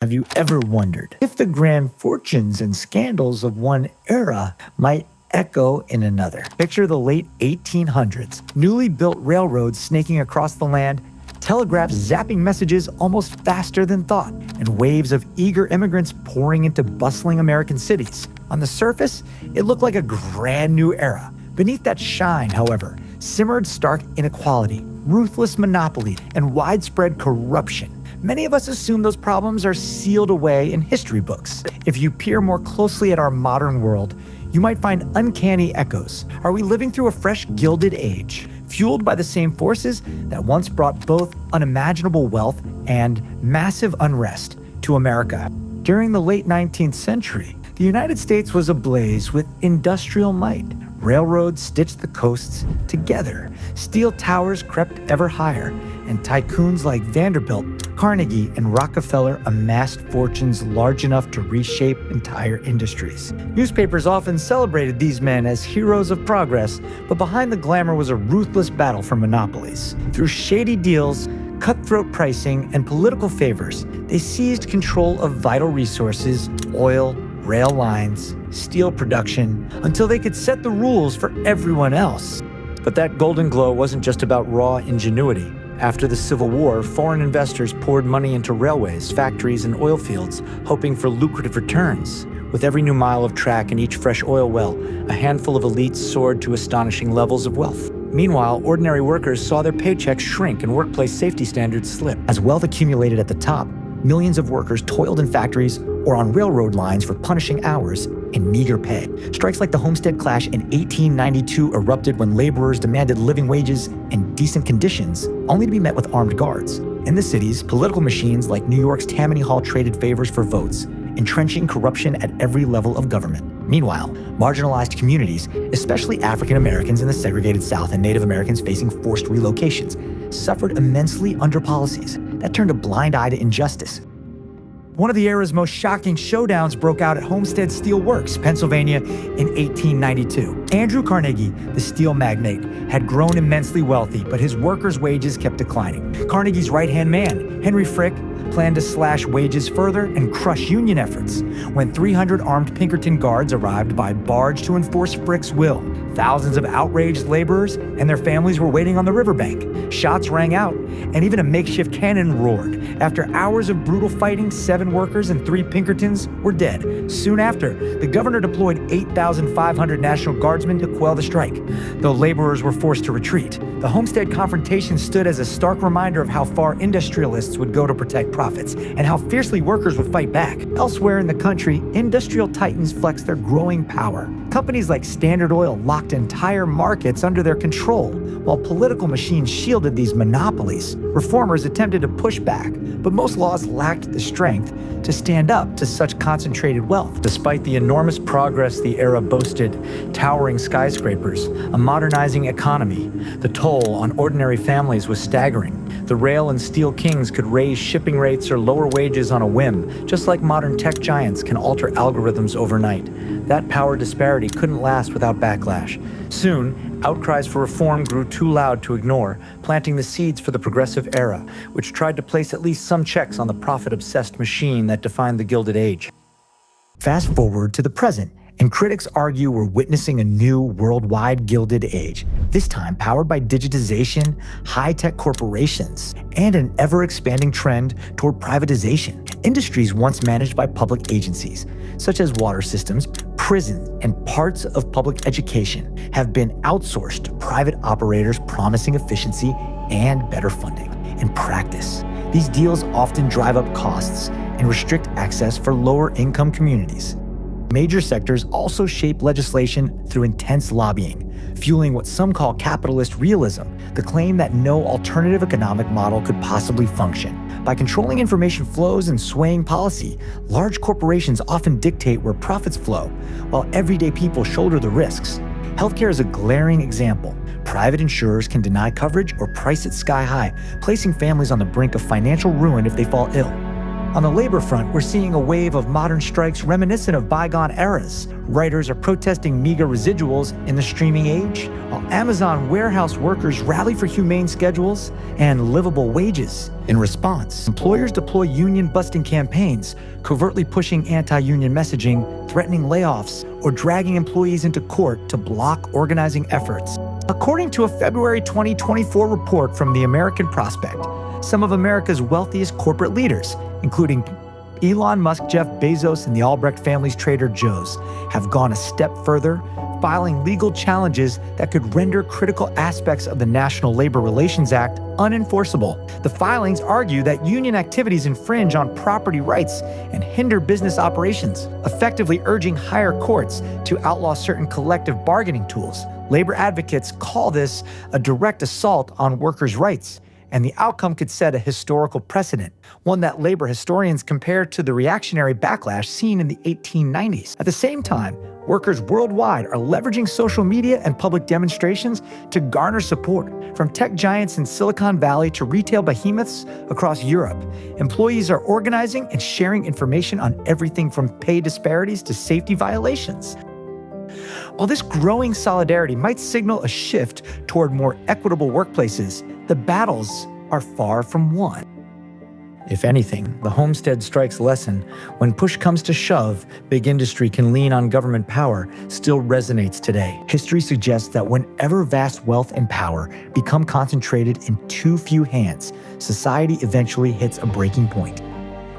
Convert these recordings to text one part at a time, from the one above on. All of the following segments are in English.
Have you ever wondered if the grand fortunes and scandals of one era might echo in another? Picture the late 1800s, newly built railroads snaking across the land, telegraphs zapping messages almost faster than thought, and waves of eager immigrants pouring into bustling American cities. On the surface, it looked like a brand new era. Beneath that shine, however, simmered stark inequality, ruthless monopoly, and widespread corruption. Many of us assume those problems are sealed away in history books. If you peer more closely at our modern world, you might find uncanny echoes. Are we living through a fresh Gilded Age, fueled by the same forces that once brought both unimaginable wealth and massive unrest to America? During the late 19th century, the United States was ablaze with industrial might. Railroads stitched the coasts together. Steel towers crept ever higher, and tycoons like Vanderbilt, Carnegie, and Rockefeller amassed fortunes large enough to reshape entire industries. Newspapers often celebrated these men as heroes of progress, but behind the glamour was a ruthless battle for monopolies. Through shady deals, cutthroat pricing, and political favors, they seized control of vital resources, oil, rail lines, steel production, until they could set the rules for everyone else. But that golden glow wasn't just about raw ingenuity. After the Civil War, foreign investors poured money into railways, factories, and oil fields, hoping for lucrative returns. With every new mile of track and each fresh oil well, a handful of elites soared to astonishing levels of wealth. Meanwhile, ordinary workers saw their paychecks shrink and workplace safety standards slip. As wealth accumulated at the top, millions of workers toiled in factories or on railroad lines for punishing hours and meager pay. Strikes like the Homestead Clash in 1892 erupted when laborers demanded living wages and decent conditions, only to be met with armed guards. In the cities, political machines like New York's Tammany Hall traded favors for votes, entrenching corruption at every level of government. Meanwhile, marginalized communities, especially African Americans in the segregated South and Native Americans facing forced relocations, suffered immensely under policies that turned a blind eye to injustice. One of the era's most shocking showdowns broke out at Homestead Steel Works, Pennsylvania, in 1892. Andrew Carnegie, the steel magnate, had grown immensely wealthy, but his workers' wages kept declining. Carnegie's right-hand man, Henry Frick, planned to slash wages further and crush union efforts. When 300 armed Pinkerton guards arrived by barge to enforce Frick's will, thousands of outraged laborers and their families were waiting on the riverbank. Shots rang out, and even a makeshift cannon roared. After hours of brutal fighting, 7 workers and 3 Pinkertons were dead. Soon after, the governor deployed 8,500 National Guardsmen to quell the strike. Though laborers were forced to retreat, the Homestead confrontation stood as a stark reminder of how far industrialists would go to protect profits and how fiercely workers would fight back. Elsewhere in the country, industrial titans flexed their growing power. Companies like Standard Oil locked entire markets under their control, while political machines shielded these monopolies. Reformers attempted to push back, but most laws lacked the strength to stand up to such concentrated wealth. Despite the enormous progress the era boasted, towering skyscrapers, a modernizing economy, the toll on ordinary families was staggering. The rail and steel kings could raise shipping rates or lower wages on a whim, just like modern tech giants can alter algorithms overnight. That power disparity couldn't last without backlash. Soon, outcries for reform grew too loud to ignore, planting the seeds for the progressive era, which tried to place at least some checks on the profit-obsessed machine that defined the Gilded Age. Fast forward to the present, and critics argue we're witnessing a new worldwide Gilded Age, this time powered by digitization, high-tech corporations, and an ever-expanding trend toward privatization. Industries once managed by public agencies, such as water systems, prisons, and parts of public education, have been outsourced to private operators promising efficiency and better funding. In practice, these deals often drive up costs and restrict access for lower-income communities. Major sectors also shape legislation through intense lobbying, fueling what some call capitalist realism, the claim that no alternative economic model could possibly function. By controlling information flows and swaying policy, large corporations often dictate where profits flow, while everyday people shoulder the risks. Healthcare is a glaring example. Private insurers can deny coverage or price it sky high, placing families on the brink of financial ruin if they fall ill. On the labor front, we're seeing a wave of modern strikes reminiscent of bygone eras. Writers are protesting meager residuals in the streaming age, while Amazon warehouse workers rally for humane schedules and livable wages. In response, employers deploy union-busting campaigns, covertly pushing anti-union messaging, threatening layoffs, or dragging employees into court to block organizing efforts. According to a February 2024 report from the American Prospect, some of America's wealthiest corporate leaders, including Elon Musk, Jeff Bezos, and the Albrecht family's Trader Joe's, have gone a step further, filing legal challenges that could render critical aspects of the National Labor Relations Act unenforceable. The filings argue that union activities infringe on property rights and hinder business operations, effectively urging higher courts to outlaw certain collective bargaining tools. Labor advocates call this a direct assault on workers' rights, and the outcome could set a historical precedent, one that labor historians compare to the reactionary backlash seen in the 1890s. At the same time, workers worldwide are leveraging social media and public demonstrations to garner support. From tech giants in Silicon Valley to retail behemoths across Europe, employees are organizing and sharing information on everything from pay disparities to safety violations. While this growing solidarity might signal a shift toward more equitable workplaces, the battles are far from won. If anything, the homestead strike's lesson, when push comes to shove, big industry can lean on government power, still resonates today. History suggests that whenever vast wealth and power become concentrated in too few hands, society eventually hits a breaking point.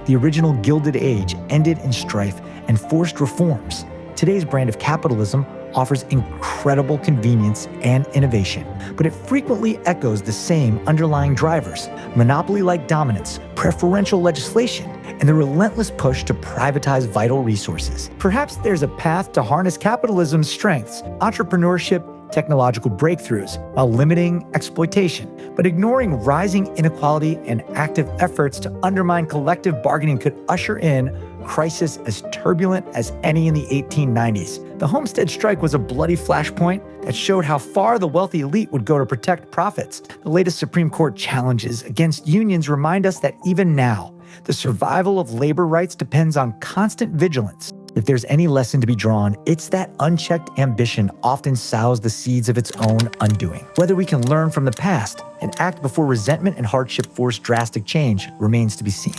The original Gilded Age ended in strife and forced reforms. Today's brand of capitalism offers incredible convenience and innovation, but it frequently echoes the same underlying drivers: monopoly-like dominance, preferential legislation, and the relentless push to privatize vital resources. Perhaps there's a path to harness capitalism's strengths, entrepreneurship, technological breakthroughs, while limiting exploitation. But ignoring rising inequality and active efforts to undermine collective bargaining could usher in crisis as turbulent as any in the 1890s. The Homestead Strike was a bloody flashpoint that showed how far the wealthy elite would go to protect profits. The latest Supreme Court challenges against unions remind us that even now, the survival of labor rights depends on constant vigilance. If there's any lesson to be drawn, it's that unchecked ambition often sows the seeds of its own undoing. Whether we can learn from the past and act before resentment and hardship force drastic change remains to be seen.